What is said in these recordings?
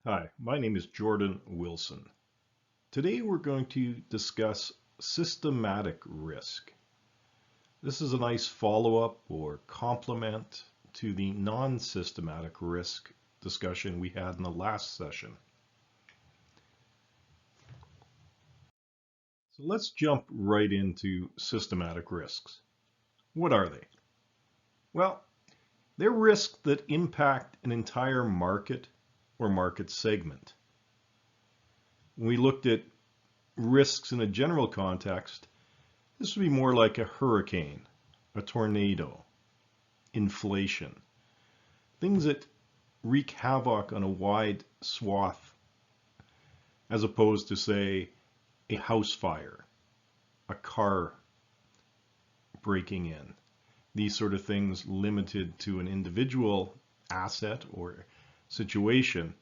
Hi, my name is Jordan Wilson. Today we're going to discuss systematic risk. This is a nice follow-up or complement to the non-systematic risk discussion we had in the last session. So let's jump right into systematic risks. What are they? Well, they're risks that impact an entire market or market segment. When we looked at risks in a general context, this would be more like a hurricane, a tornado, inflation, things that wreak havoc on a wide swath as opposed to, say, a house fire, a car breaking in. These sort of things limited to an individual asset or situation,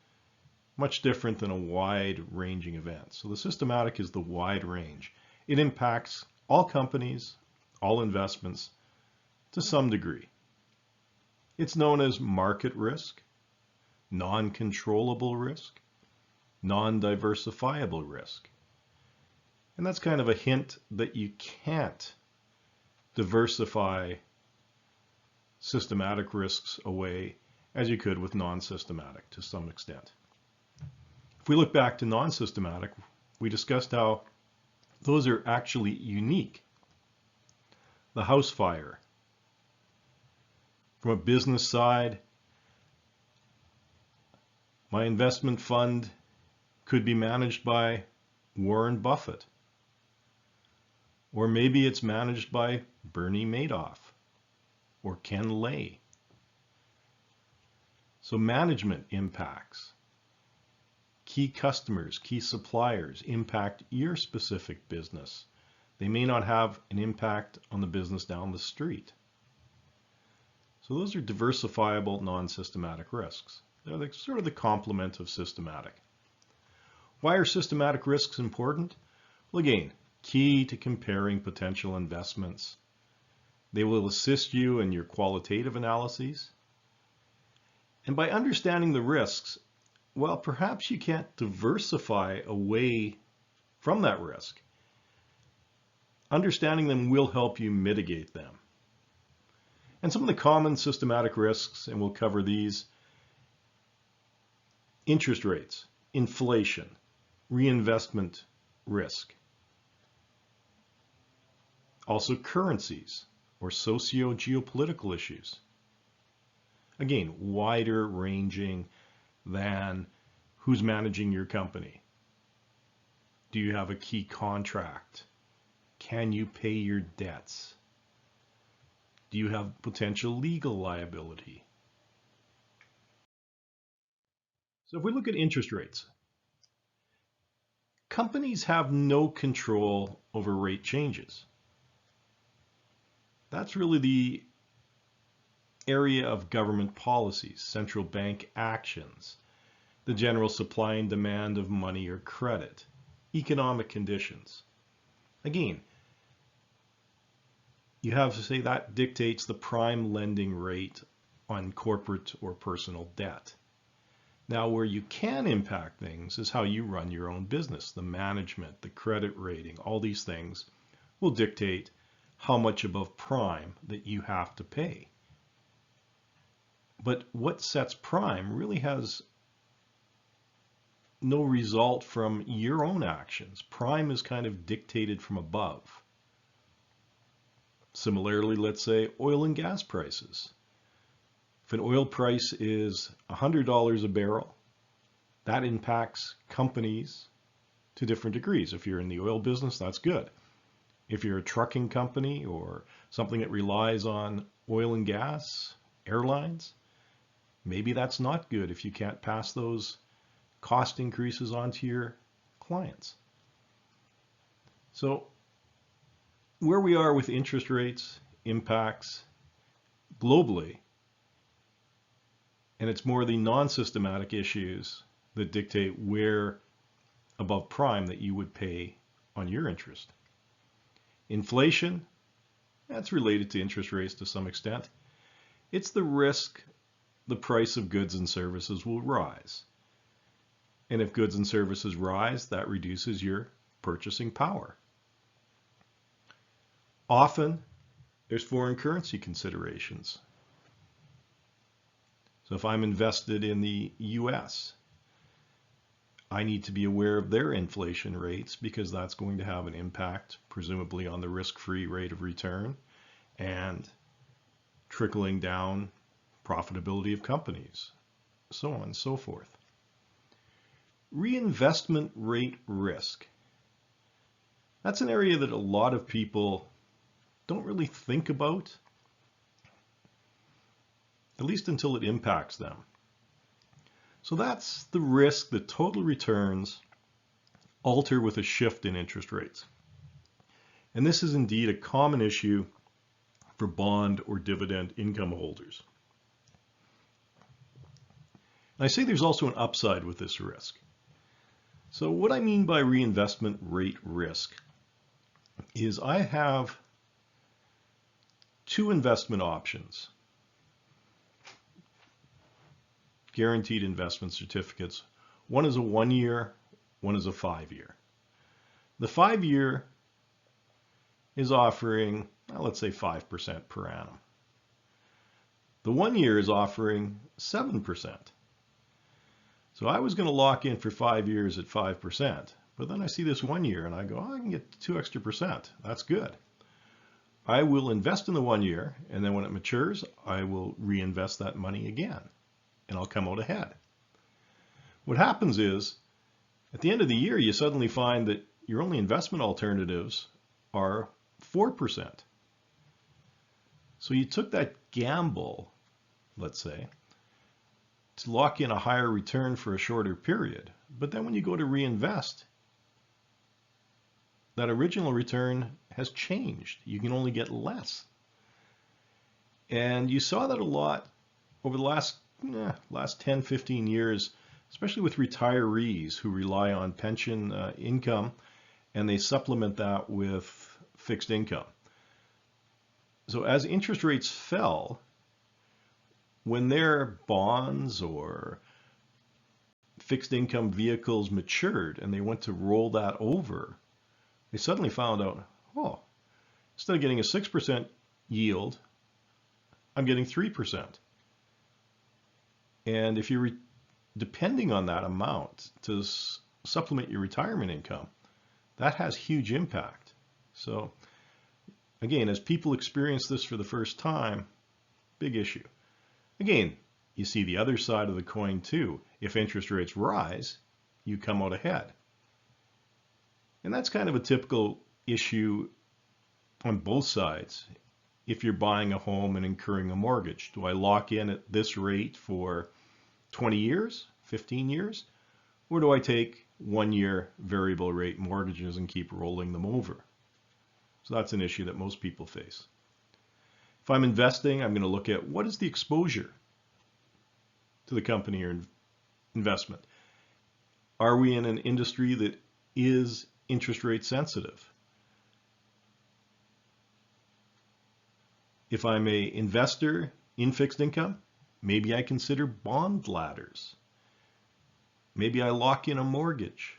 much different than a wide-ranging event. So the systematic is the wide range. It impacts all companies, all investments to some degree. It's known as market risk, non-controllable risk, non-diversifiable risk. And that's kind of a hint that you can't diversify systematic risks away as you could with non-systematic to some extent. If we look back to non-systematic, we discussed how those are actually unique. The house fire. From a business side, my investment fund could be managed by Warren Buffett. Or maybe it's managed by Bernie Madoff or Ken Lay. So management impacts. Key customers, key suppliers impact your specific business. They may not have an impact on the business down the street. So those are diversifiable non-systematic risks. They're sort of the complement of systematic. Why are systematic risks important? Well, again, key to comparing potential investments. They will assist you in your qualitative analyses. And by understanding the risks, well, perhaps you can't diversify away from that risk. Understanding them will help you mitigate them. And some of the common systematic risks, and we'll cover these: interest rates, inflation, reinvestment risk. Also currencies or socio-geopolitical issues. Again, wider ranging than who's managing your company. Do you have a key contract? Can you pay your debts? Do you have potential legal liability? So if we look at interest rates, companies have no control over rate changes. That's really the area of government policies, central bank actions, the general supply and demand of money or credit, economic conditions. Again, you have to say that dictates the prime lending rate on corporate or personal debt. Now, where you can impact things is how you run your own business. The management, the credit rating, all these things will dictate how much above prime that you have to pay. But what sets prime really has no result from your own actions. Prime is kind of dictated from above. Similarly, let's say oil and gas prices. If an oil price is $100 a barrel, that impacts companies to different degrees. If you're in the oil business, that's good. If you're a trucking company or something that relies on oil and gas, airlines, maybe that's not good if you can't pass those cost increases onto your clients. So where we are with interest rates impacts globally, and it's more the non-systematic issues that dictate where above prime that you would pay on your interest. Inflation, that's related to interest rates to some extent. It's the risk the price of goods and services will rise. And if goods and services rise, that reduces your purchasing power. Often, there's foreign currency considerations. So if I'm invested in the US, I need to be aware of their inflation rates because that's going to have an impact, presumably, on the risk-free rate of return and trickling down profitability of companies, so on and so forth. Reinvestment rate risk. That's an area that a lot of people don't really think about, at least until it impacts them. So that's the risk that total returns alter with a shift in interest rates. And this is indeed a common issue for bond or dividend income holders. And I say there's also an upside with this risk. So what I mean by reinvestment rate risk is I have two investment options. Guaranteed investment certificates. One is a 1-year, one is a 5-year. The 5-year is offering, let's say 5% per annum. The 1-year is offering 7%. So I was going to lock in for 5 years at 5%, but then I see this 1 year and I go, I can get 2 extra percent. That's good. I will invest in the 1 year, and then when it matures, I will reinvest that money again, and I'll come out ahead. What happens is, at the end of the year, you suddenly find that your only investment alternatives are 4%. So you took that gamble, let's say, to lock in a higher return for a shorter period. But then when you go to reinvest, that original return has changed. You can only get less. And you saw that a lot over the last 10, 15 years, especially with retirees who rely on pension income, and they supplement that with fixed income. So as interest rates fell, when their bonds or fixed income vehicles matured and they went to roll that over, they suddenly found out, oh, instead of getting a 6% yield, I'm getting 3%. And if you're depending on that amount to supplement your retirement income, that has huge impact. So again, as people experience this for the first time, big issue. Again, you see the other side of the coin too. If interest rates rise, you come out ahead. And that's kind of a typical issue on both sides. If you're buying a home and incurring a mortgage, do I lock in at this rate for 20 years, 15 years? Or do I take 1-year variable rate mortgages and keep rolling them over? So that's an issue that most people face. If I'm investing, I'm going to look at what is the exposure to the company or investment. Are we in an industry that is interest rate sensitive? If I'm an investor in fixed income, maybe I consider bond ladders. Maybe I lock in a mortgage.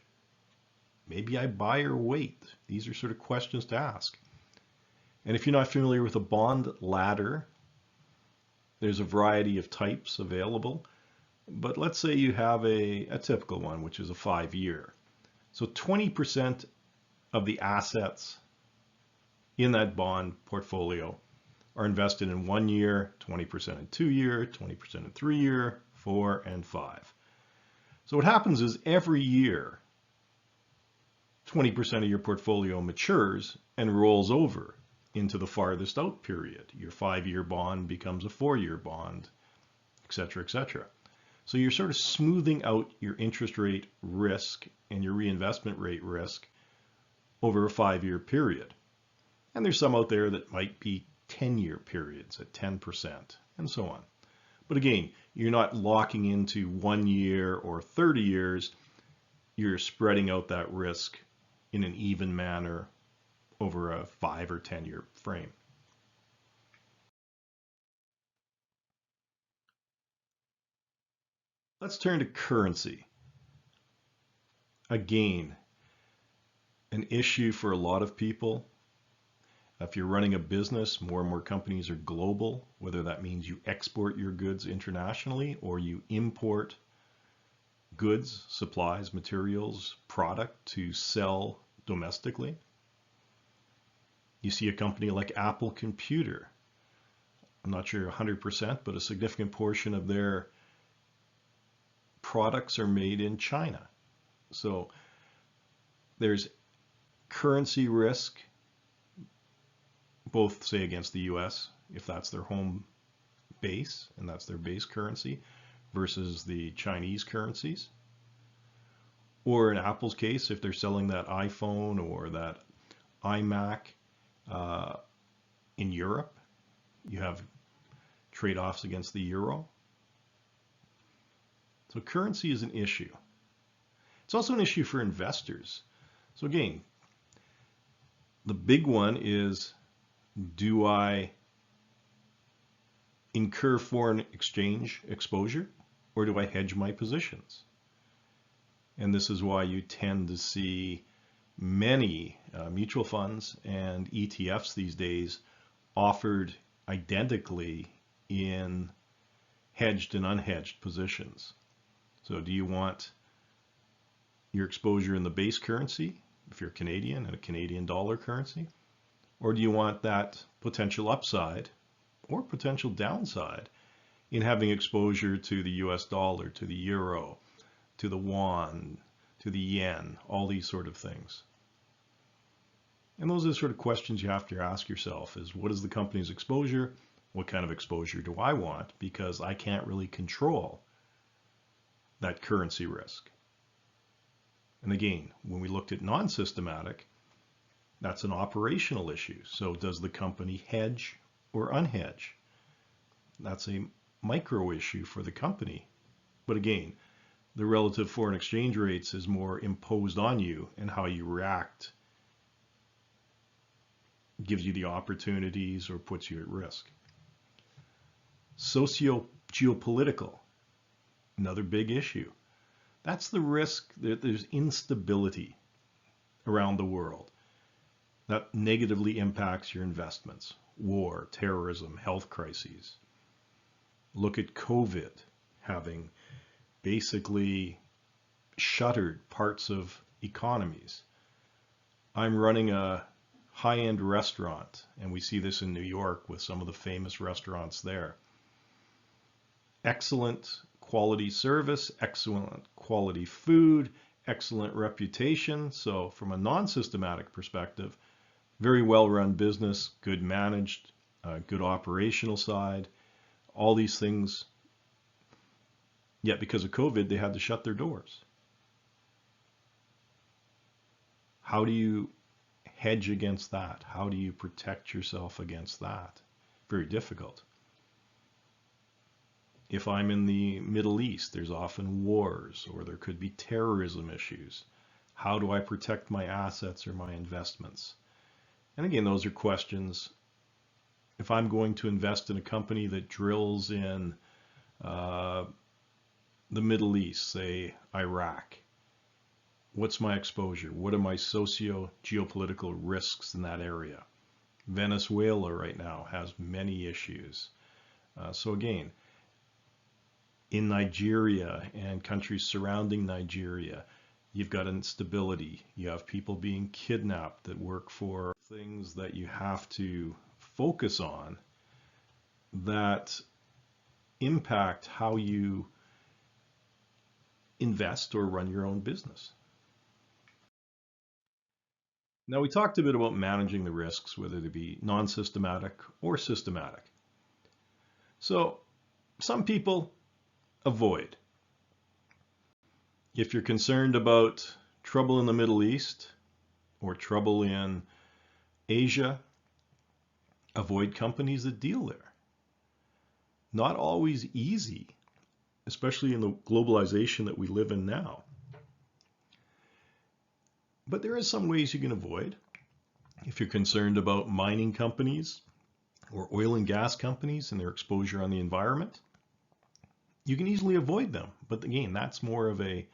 Maybe I buy or wait. These are sort of questions to ask. And if you're not familiar with a bond ladder, there's a variety of types available. But let's say you have a typical one, which is a 5-year. So 20% of the assets in that bond portfolio are invested in 1 year, 20% in 2 year, 20% in 3 year, 4, and 5. So what happens is every year, 20% of your portfolio matures and rolls over into the farthest out period. Your 5-year bond becomes a 4-year bond, etc., etc. So you're sort of smoothing out your interest rate risk and your reinvestment rate risk over a 5-year period. And there's some out there that might be 10-year periods at 10% and so on. But again, you're not locking into 1 year or 30 years. You're spreading out that risk in an even manner over a 5 or 10-year frame. Let's turn to currency. again, an issue for a lot of people. If you're running a business, more and more companies are global, whether that means you export your goods internationally or you import goods, supplies, materials, product to sell domestically. You see a company like Apple Computer. I'm not sure 100%, but a significant portion of their products are made in China. So there's currency risk, both say against the US, if that's their home base and that's their base currency, versus the Chinese currencies. Or in Apple's case, if they're selling that iPhone or that iMac in Europe, you have trade-offs against the euro. So currency is an issue. It's also an issue for investors. So again, the big one is, do I incur foreign exchange exposure or do I hedge my positions? And this is why you tend to see many mutual funds and ETFs these days offered identically in hedged and unhedged positions. So do you want your exposure in the base currency, if you're Canadian, and a Canadian dollar currency? Or do you want that potential upside or potential downside in having exposure to the US dollar, to the euro, to the yuan, to the yen, all these sort of things? And those are the sort of questions you have to ask yourself is, what is the company's exposure? What kind of exposure do I want? Because I can't really control that currency risk. And again, when we looked at non-systematic, that's an operational issue. So does the company hedge or unhedge? That's a micro issue for the company. But again, the relative foreign exchange rates is more imposed on you, and how you react gives you the opportunities or puts you at risk. Socio-geopolitical, another big issue. That's the risk that there's instability around the world that negatively impacts your investments. War, terrorism, health crises. Look at COVID having basically shuttered parts of economies. I'm running a high-end restaurant, and we see this in New York with some of the famous restaurants there. Excellent quality service, excellent quality food, excellent reputation. So from a non-systematic perspective, very well-run business, good managed, good operational side, all these things. Yet because of COVID, they had to shut their doors. How do you hedge against that? How do you protect yourself against that? Very difficult. If I'm in the Middle East, there's often wars, or there could be terrorism issues. How do I protect my assets or my investments? And again, those are questions. If I'm going to invest in a company that drills in the Middle East, say Iraq, what's my exposure? What are my socio-geopolitical risks in that area? Venezuela right now has many issues. So again, in Nigeria and countries surrounding Nigeria, you've got instability. You have people being kidnapped that work for things that you have to focus on that impact how you invest or run your own business. Now, we talked a bit about managing the risks, whether they be non-systematic or systematic. So some people avoid. If you're concerned about trouble in the Middle East or trouble in Asia, avoid companies that deal there. Not always easy, especially in the globalization that we live in now. But there are some ways you can avoid. If you're concerned about mining companies or oil and gas companies and their exposure on the environment, you can easily avoid them. But again, that's more of a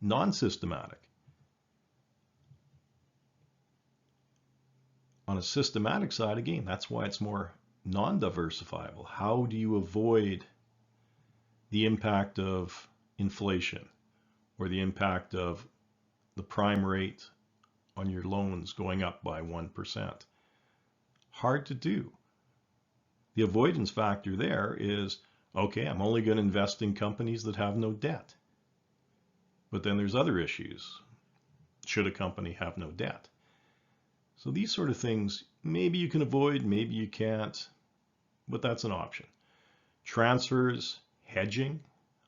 Non-systematic. On a systematic side, again, that's why it's more non-diversifiable. How do you avoid the impact of inflation or the impact of the prime rate on your loans going up by 1%? Hard to do. The avoidance factor there is, okay, I'm only going to invest in companies that have no debt. But then there's other issues. Should a company have no debt? So these sort of things, maybe you can avoid, maybe you can't, but that's an option. Transfers, hedging,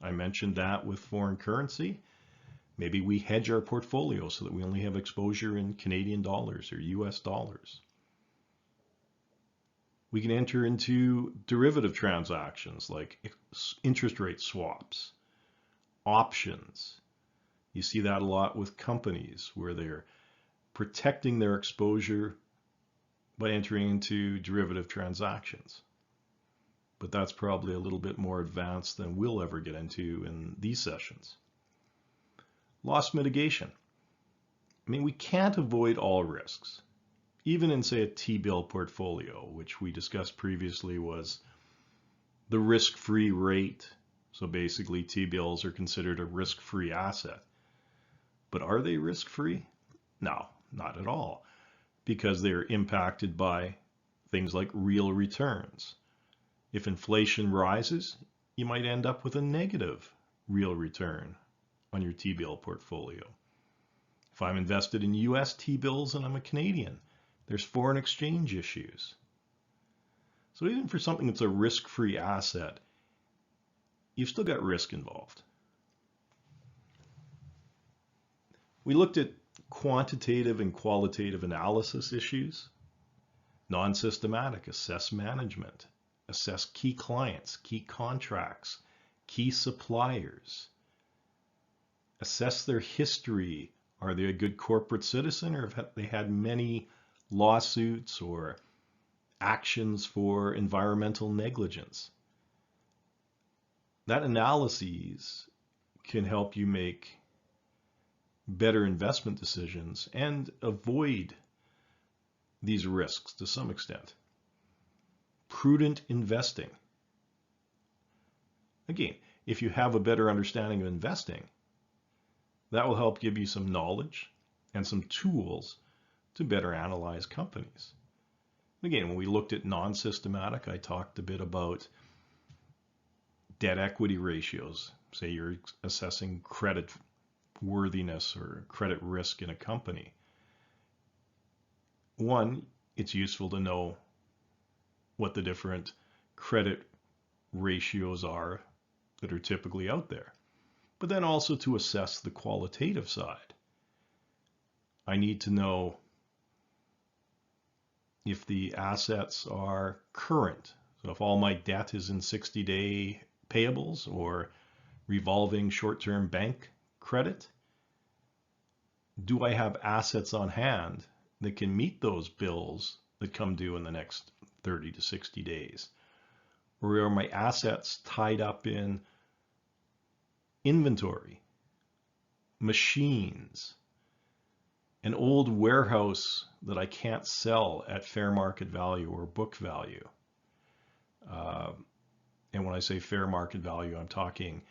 I mentioned that with foreign currency. Maybe we hedge our portfolio so that we only have exposure in Canadian dollars or US dollars. We can enter into derivative transactions like interest rate swaps, options. You see that a lot with companies where they're protecting their exposure by entering into derivative transactions. But that's probably a little bit more advanced than we'll ever get into in these sessions. Loss mitigation. I mean, we can't avoid all risks. Even in, say, a T-bill portfolio, which we discussed previously was the risk-free rate. So basically, T-bills are considered a risk-free asset. But are they risk-free? No, not at all, because they're impacted by things like real returns. If inflation rises, you might end up with a negative real return on your T-bill portfolio. If I'm invested in US T-bills and I'm a Canadian, there's foreign exchange issues. So even for something that's a risk-free asset, you've still got risk involved. We looked at quantitative and qualitative analysis issues. Non-systematic, assess management, assess key clients, key contracts, key suppliers. Assess their history. Are they a good corporate citizen, or have they had many lawsuits or actions for environmental negligence? That analysis can help you make better investment decisions and avoid these risks to some extent. Prudent investing. Again, if you have a better understanding of investing, that will help give you some knowledge and some tools to better analyze companies. Again, when we looked at non-systematic, I talked a bit about debt equity ratios. Say you're assessing credit worthiness or credit risk in a company. One, it's useful to know what the different credit ratios are that are typically out there, but then also to assess the qualitative side. I need to know if the assets are current. So if all my debt is in 60-day payables or revolving short-term bank credit, do I have assets on hand that can meet those bills that come due in the next 30 to 60 days? Or are my assets tied up in inventory, machines, an old warehouse that I can't sell at fair market value or book value? And when I say fair market value, I'm talking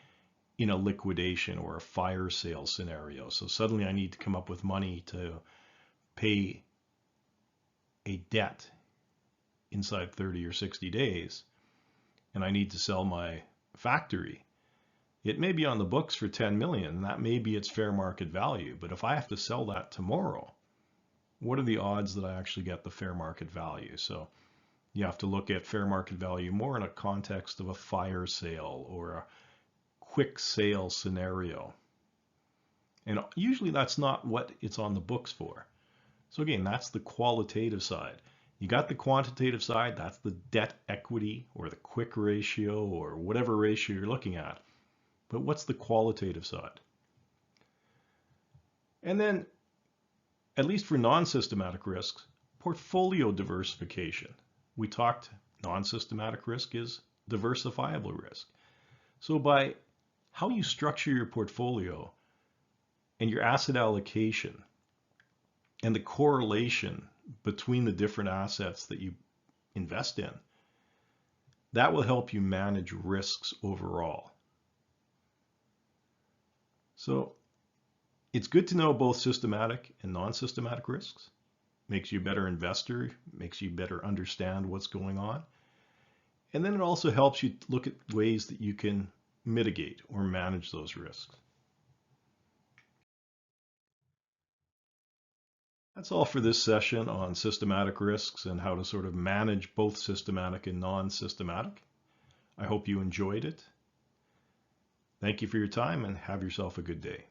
in a liquidation or a fire sale scenario. So suddenly I need to come up with money to pay a debt inside 30 or 60 days, and I need to sell my factory. It may be on the books for 10 million, that may be its fair market value, but if I have to sell that tomorrow, what are the odds that I actually get the fair market value? So you have to look at fair market value more in a context of a fire sale or a quick sale scenario. And usually that's not what it's on the books for. So again, that's the qualitative side. You got the quantitative side, that's the debt equity or the quick ratio or whatever ratio you're looking at. But what's the qualitative side? And then, at least for non-systematic risks, portfolio diversification. We talked non-systematic risk is diversifiable risk. So by how you structure your portfolio and your asset allocation and the correlation between the different assets that you invest in, that will help you manage risks overall. So it's good to know both systematic and non-systematic risks. Makes you a better investor, makes you better understand what's going on. And then it also helps you look at ways that you can mitigate or manage those risks. That's all for this session on systematic risks and how to sort of manage both systematic and non-systematic. I hope you enjoyed it. Thank you for your time and have yourself a good day.